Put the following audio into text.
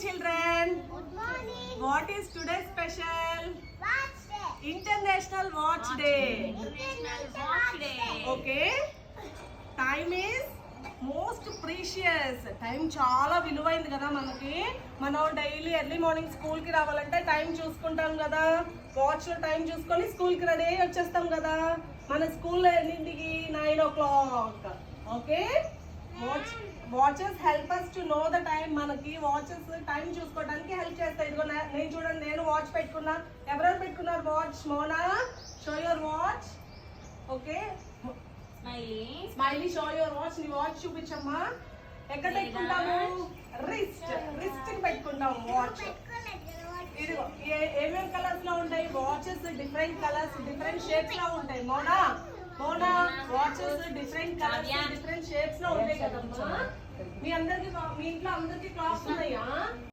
children. Good morning. What is today's special? Watch day. International Watch Day. International Watch Day. Okay. Time is most precious. Time చాలా విలువైంది కదా మనకి. మనం daily early morning స్కూల్కి రావాలంటే time చూసుకుంటాం కదా. వాచ్లో టైం చూసుకొని స్కూల్కి రెడీ అయ్యి వచ్చేస్తాం కదా. మన స్కూల్లో ఎన్నింటికి 9 o'clock. Okay. Watches help us to know the time. మనకి వాచెస్ టైం చూసుకోవడానికి హెల్ప్ చేస్తాయి. ఇదిగో నేను చూడండి, నేను వాచ్ పెట్టుకున్నా. ఎవరెవరు పెట్టుకున్నారు watch? Mona, show your watch. Okay, Smiley show your watch. నీ వాచ్ చూపించమ్మా. ఎక్కడ పెట్టుకుంటాము? రిస్ట్ కి పెట్టుకుంటాము వాచ్. ఇదిగో ఏమేమి కలర్స్ లో ఉంటాయి watches? Different colours, different shapes లో ఉంటాయి. Mona watches different colours, different shapes లో ఉంటాయి కదమ్మా. మీ ఇంట్లో అందరికి క్లాస్ ఉన్నాయా?